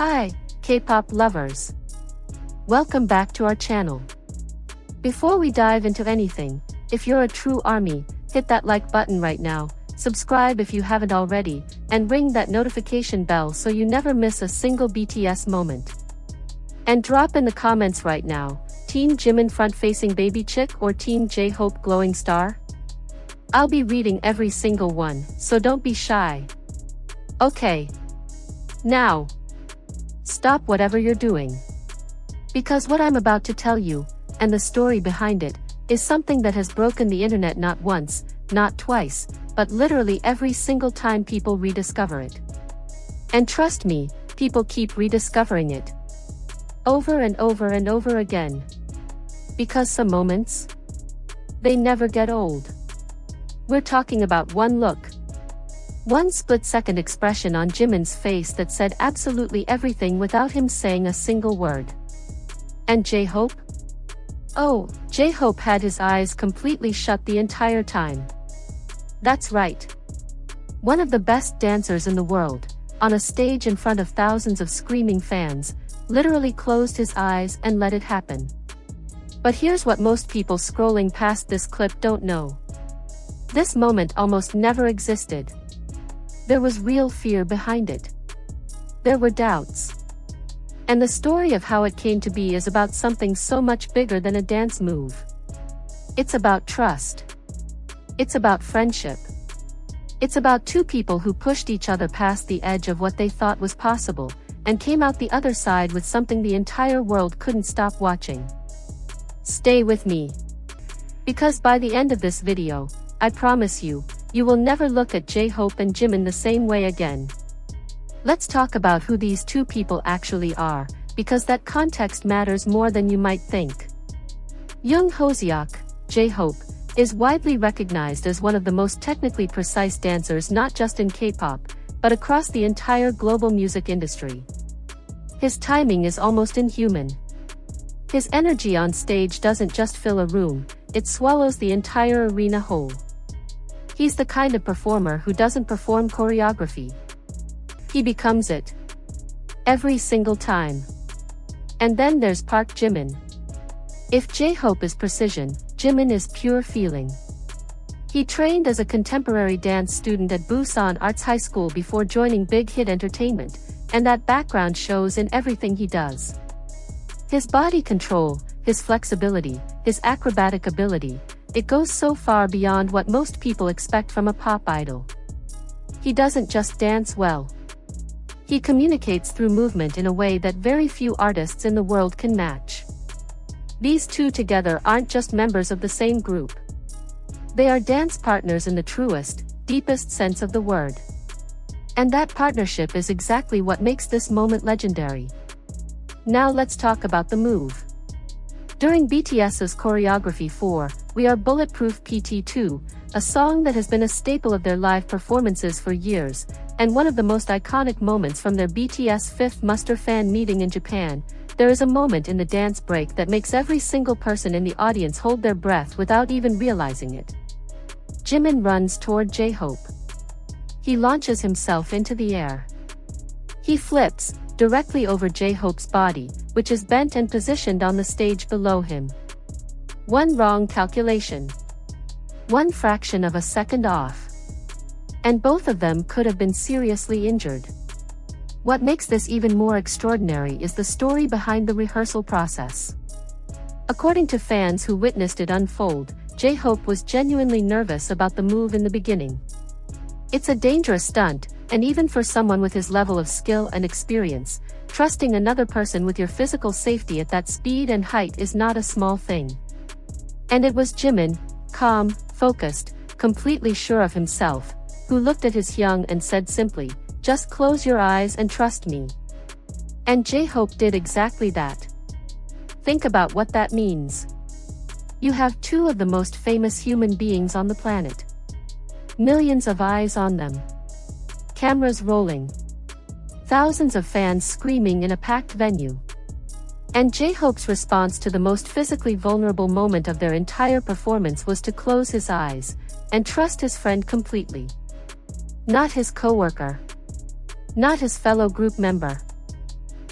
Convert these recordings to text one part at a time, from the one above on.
Hi, K-pop lovers. Welcome back to our channel. Before we dive into anything, if you're a true ARMY, hit that like button right now, subscribe if you haven't already, and ring that notification bell so you never miss a single BTS moment. And drop in the comments right now, Team Jimin front-facing baby chick or Team J-hope glowing star? I'll be reading every single one, so don't be shy. Okay. Now, stop whatever you're doing. Because what I'm about to tell you, and the story behind it, is something that has broken the internet not once, not twice, but literally every single time people rediscover it. And trust me, people keep rediscovering it. Over and over and over again. Because some moments, they never get old. We're talking about one look. One split-second expression on Jimin's face that said absolutely everything without him saying a single word. And J-hope? Oh, J-hope had his eyes completely shut the entire time. That's right. One of the best dancers in the world, on a stage in front of thousands of screaming fans, literally closed his eyes and let it happen. But here's what most people scrolling past this clip don't know. This moment almost never existed. There was real fear behind it. There were doubts. And the story of how it came to be is about something so much bigger than a dance move. It's about trust. It's about friendship. It's about two people who pushed each other past the edge of what they thought was possible, and came out the other side with something the entire world couldn't stop watching. Stay with me. Because by the end of this video, I promise you, you will never look at J-hope and Jimin the same way again. Let's talk about who these two people actually are, because that context matters more than you might think. Young Hoseok, J-hope, is widely recognized as one of the most technically precise dancers not just in K-pop, but across the entire global music industry. His timing is almost inhuman. His energy on stage doesn't just fill a room, it swallows the entire arena whole. He's the kind of performer who doesn't perform choreography. He becomes it. Every single time. And then there's Park Jimin. If J-hope is precision, Jimin is pure feeling. He trained as a contemporary dance student at Busan Arts High School before joining Big Hit Entertainment, and that background shows in everything he does. His body control, his flexibility, his acrobatic ability, it goes so far beyond what most people expect from a pop idol. He doesn't just dance well. He communicates through movement in a way that very few artists in the world can match. These two together aren't just members of the same group. They are dance partners in the truest, deepest sense of the word. And that partnership is exactly what makes this moment legendary. Now let's talk about the move. During BTS's choreography for We Are Bulletproof PT2, a song that has been a staple of their live performances for years, and one of the most iconic moments from their BTS 5th Muster fan meeting in Japan, there is a moment in the dance break that makes every single person in the audience hold their breath without even realizing it. Jimin runs toward J-hope. He launches himself into the air. He flips directly over J-hope's body, which is bent and positioned on the stage below him. One wrong calculation. One fraction of a second off. And both of them could have been seriously injured. What makes this even more extraordinary is the story behind the rehearsal process. According to fans who witnessed it unfold, J-hope was genuinely nervous about the move in the beginning. It's a dangerous stunt, and even for someone with his level of skill and experience, trusting another person with your physical safety at that speed and height is not a small thing. And it was Jimin, calm, focused, completely sure of himself, who looked at his hyung and said simply, "Just close your eyes and trust me." And J-hope did exactly that. Think about what that means. You have two of the most famous human beings on the planet. Millions of eyes on them. Cameras rolling. Thousands of fans screaming in a packed venue. And J-hope's response to the most physically vulnerable moment of their entire performance was to close his eyes, and trust his friend completely. Not his coworker. Not his fellow group member.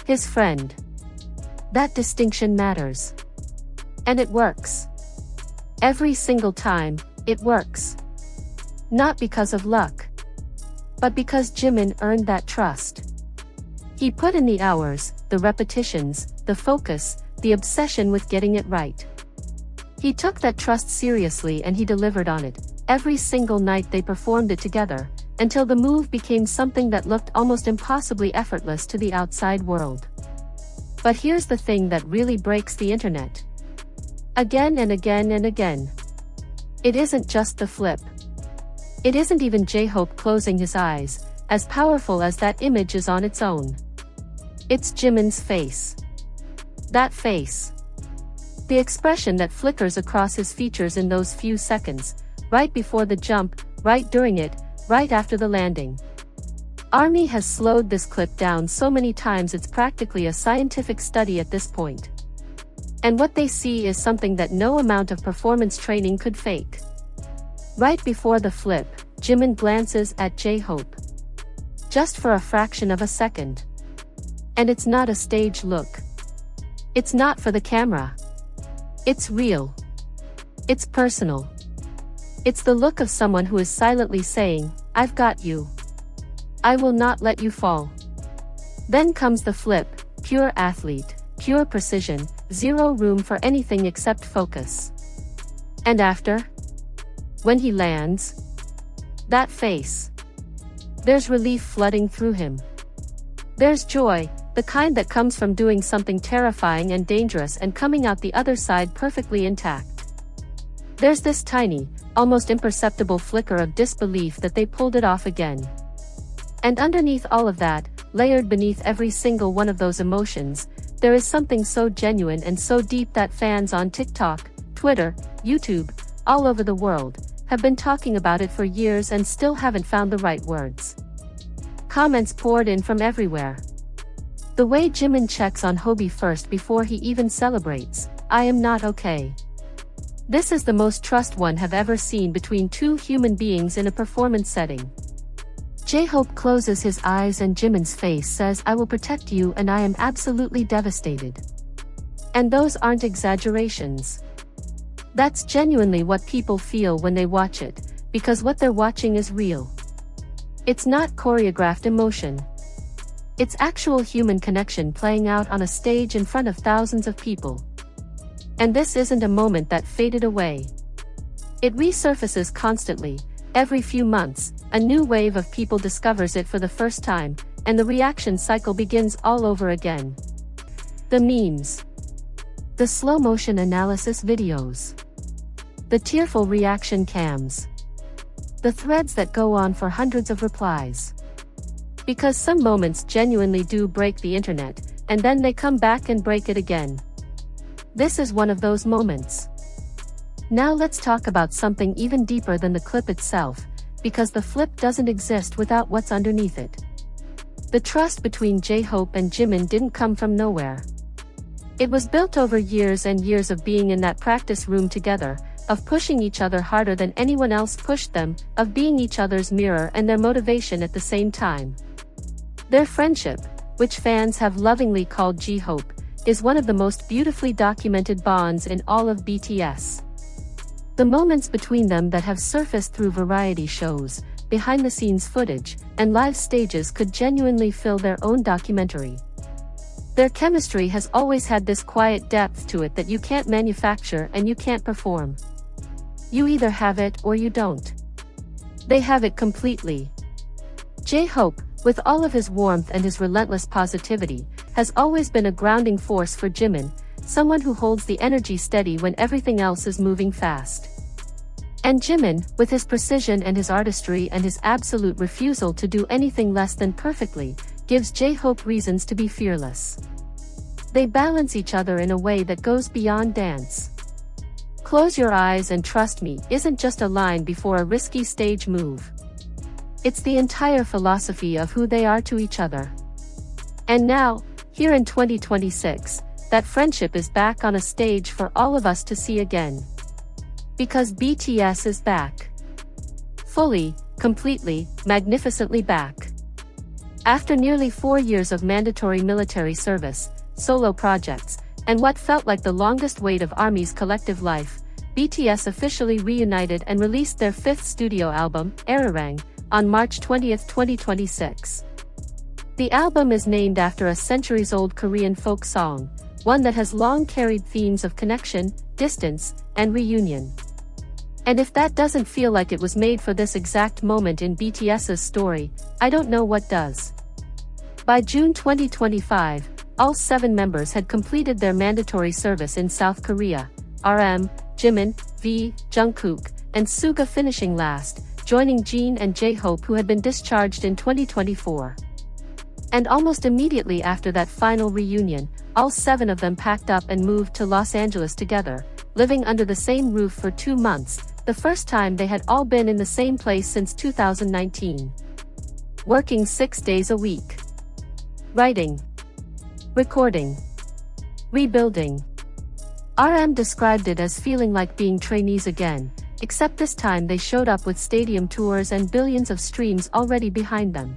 his friend. That distinction matters. And it works. Every single time, it works. Not because of luck, but because Jimin earned that trust. He put in the hours, the repetitions, the focus, the obsession with getting it right. He took that trust seriously and he delivered on it. Every single night they performed it together, until the move became something that looked almost impossibly effortless to the outside world. But here's the thing that really breaks the internet. Again and again and again. It isn't just the flip. It isn't even J-Hope closing his eyes, as powerful as that image is on its own. It's Jimin's face. That face. The expression that flickers across his features in those few seconds, right before the jump, right during it, right after the landing. ARMY has slowed this clip down so many times it's practically a scientific study at this point. And what they see is something that no amount of performance training could fake. Right before the flip, Jimin glances at J-Hope. Just for a fraction of a second. And it's not a stage look. It's not for the camera. It's real. It's personal. It's the look of someone who is silently saying, "I've got you. I will not let you fall." Then comes the flip, pure athlete, pure precision, zero room for anything except focus. And after? When he lands, that face. There's relief flooding through him. There's joy, the kind that comes from doing something terrifying and dangerous and coming out the other side perfectly intact. There's this tiny, almost imperceptible flicker of disbelief that they pulled it off again. And underneath all of that, layered beneath every single one of those emotions, there is something so genuine and so deep that fans on TikTok, Twitter, YouTube, all over the world, have been talking about it for years and still haven't found the right words. Comments poured in from everywhere. The way Jimin checks on Hobie first before he even celebrates, "I am not okay." This is the most trust one have ever seen between two human beings in a performance setting. J-Hope closes his eyes and Jimin's face says, "I will protect you and I am absolutely devastated." And those aren't exaggerations. That's genuinely what people feel when they watch it, because what they're watching is real. It's not choreographed emotion. It's actual human connection playing out on a stage in front of thousands of people. And this isn't a moment that faded away. It resurfaces constantly. Every few months, a new wave of people discovers it for the first time, and the reaction cycle begins all over again. The memes. The slow-motion analysis videos. The tearful reaction cams. The threads that go on for hundreds of replies. Because some moments genuinely do break the internet, and then they come back and break it again. This is one of those moments. Now let's talk about something even deeper than the clip itself, because the flip doesn't exist without what's underneath it. The trust between J-Hope and Jimin didn't come from nowhere. It was built over years and years of being in that practice room together, of pushing each other harder than anyone else pushed them, of being each other's mirror and their motivation at the same time. Their friendship, which fans have lovingly called J-Hope, is one of the most beautifully documented bonds in all of BTS. The moments between them that have surfaced through variety shows, behind-the-scenes footage, and live stages could genuinely fill their own documentary. Their chemistry has always had this quiet depth to it that you can't manufacture and you can't perform. You either have it or you don't. They have it completely. J-Hope, with all of his warmth and his relentless positivity, has always been a grounding force for Jimin, someone who holds the energy steady when everything else is moving fast. And Jimin, with his precision and his artistry and his absolute refusal to do anything less than perfectly, gives J-Hope reasons to be fearless. They balance each other in a way that goes beyond dance. "Close your eyes and trust me" isn't just a line before a risky stage move. It's the entire philosophy of who they are to each other. And now, here in 2026, that friendship is back on a stage for all of us to see again. Because BTS is back. Fully, completely, magnificently back. After nearly 4 years of mandatory military service, solo projects, and what felt like the longest wait of ARMY's collective life, BTS officially reunited and released their fifth studio album, Arirang, on March 20, 2026. The album is named after a centuries-old Korean folk song, one that has long carried themes of connection, distance, and reunion. And if that doesn't feel like it was made for this exact moment in BTS's story, I don't know what does. By June 2025, all 7 members had completed their mandatory service in South Korea, RM, Jimin, V, Jungkook, and Suga finishing last, joining Jin and J-Hope who had been discharged in 2024. And almost immediately after that final reunion, all 7 of them packed up and moved to Los Angeles together, living under the same roof for 2 months, the first time they had all been in the same place since 2019. Working 6 days a week. Writing. Recording. Rebuilding. RM described it as feeling like being trainees again, except this time they showed up with stadium tours and billions of streams already behind them.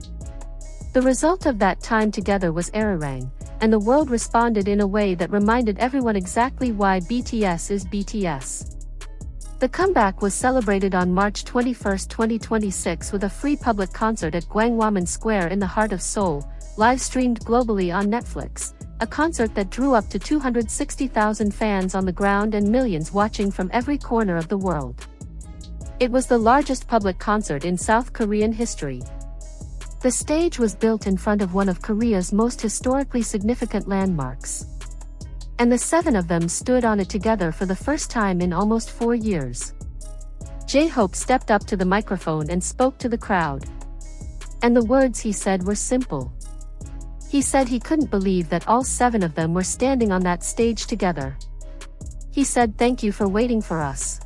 The result of that time together was Arirang, and the world responded in a way that reminded everyone exactly why BTS is BTS. The comeback was celebrated on March 21, 2026 with a free public concert at Gwanghwamun Square in the heart of Seoul, live-streamed globally on Netflix, a concert that drew up to 260,000 fans on the ground and millions watching from every corner of the world. It was the largest public concert in South Korean history. The stage was built in front of one of Korea's most historically significant landmarks. And the 7 of them stood on it together for the first time in almost 4 years. J-Hope stepped up to the microphone and spoke to the crowd. And the words he said were simple. He said he couldn't believe that all 7 of them were standing on that stage together. He said thank you for waiting for us.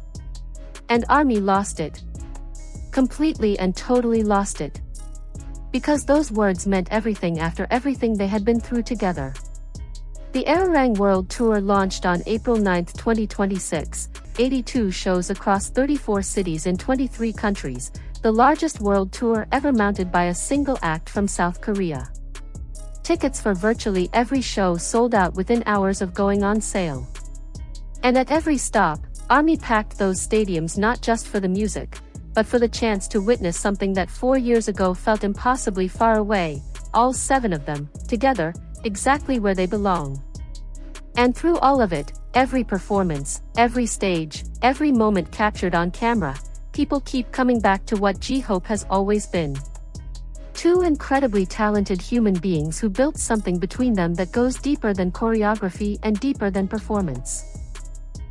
And ARMY lost it. Completely and totally lost it. Because those words meant everything after everything they had been through together. The Arirang World Tour launched on April 9, 2026, 82 shows across 34 cities in 23 countries, the largest world tour ever mounted by a single act from South Korea. Tickets for virtually every show sold out within hours of going on sale. And at every stop, ARMY packed those stadiums not just for the music, but for the chance to witness something that 4 years ago felt impossibly far away, all 7 of them, together, exactly where they belong. And through all of it, every performance, every stage, every moment captured on camera, people keep coming back to what J-Hope has always been. 2 incredibly talented human beings who built something between them that goes deeper than choreography and deeper than performance.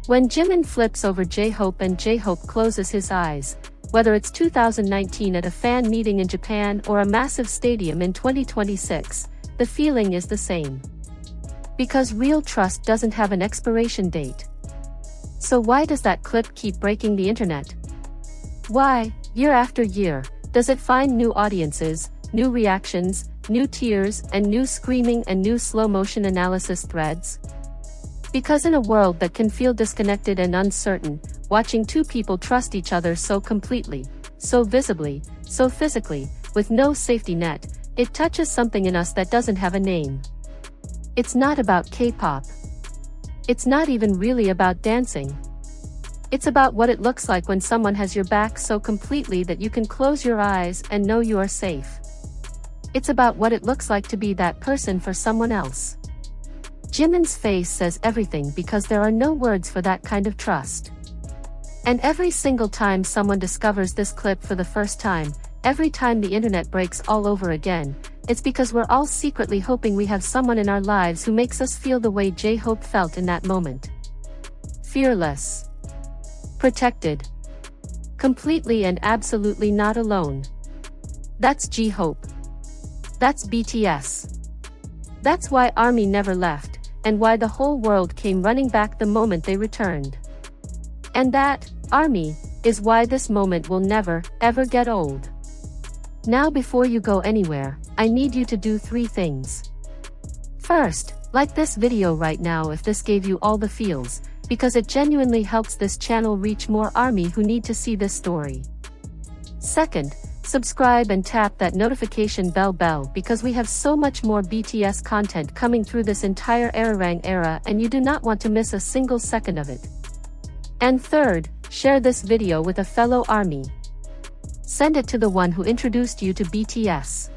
When Jimin flips over J-Hope and J-Hope closes his eyes, whether it's 2019 at a fan meeting in Japan or a massive stadium in 2026, the feeling is the same. Because real trust doesn't have an expiration date. So why does that clip keep breaking the internet? Why, year after year, does it find new audiences, new reactions, new tears, and new screaming and new slow-motion analysis threads? Because in a world that can feel disconnected and uncertain, watching 2 people trust each other so completely, so visibly, so physically, with no safety net, it touches something in us that doesn't have a name. It's not about K-pop. It's not even really about dancing. It's about what it looks like when someone has your back so completely that you can close your eyes and know you are safe. It's about what it looks like to be that person for someone else. Jimin's face says everything because there are no words for that kind of trust. And every single time someone discovers this clip for the first time, every time the internet breaks all over again, it's because we're all secretly hoping we have someone in our lives who makes us feel the way J-Hope felt in that moment. Fearless. Protected. Completely and absolutely not alone. That's J-Hope. That's BTS. That's why ARMY never left, and why the whole world came running back the moment they returned. And that, ARMY, is why this moment will never, ever get old. Now before you go anywhere, I need you to do 3 things. First, like this video right now if this gave you all the feels, because it genuinely helps this channel reach more ARMY who need to see this story. Second, subscribe and tap that notification bell because we have so much more BTS content coming through this entire era and you do not want to miss a single second of it. And third, share this video with a fellow ARMY. Send it to the one who introduced you to BTS.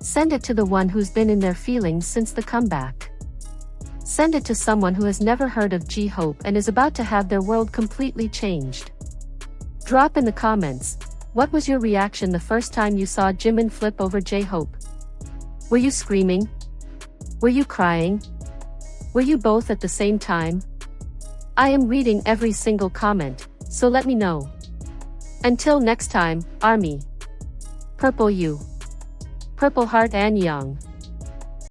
Send it to the one who's been in their feelings since the comeback. Send it to someone who has never heard of jhope and is about to have their world completely changed. Drop in the comments, what was your reaction the first time you saw Jimin flip over jhope? Were you screaming? Were you crying? Were you both at the same time? I am reading every single comment, so let me know. Until next time, ARMY. Purple you. Purple Heart and Young.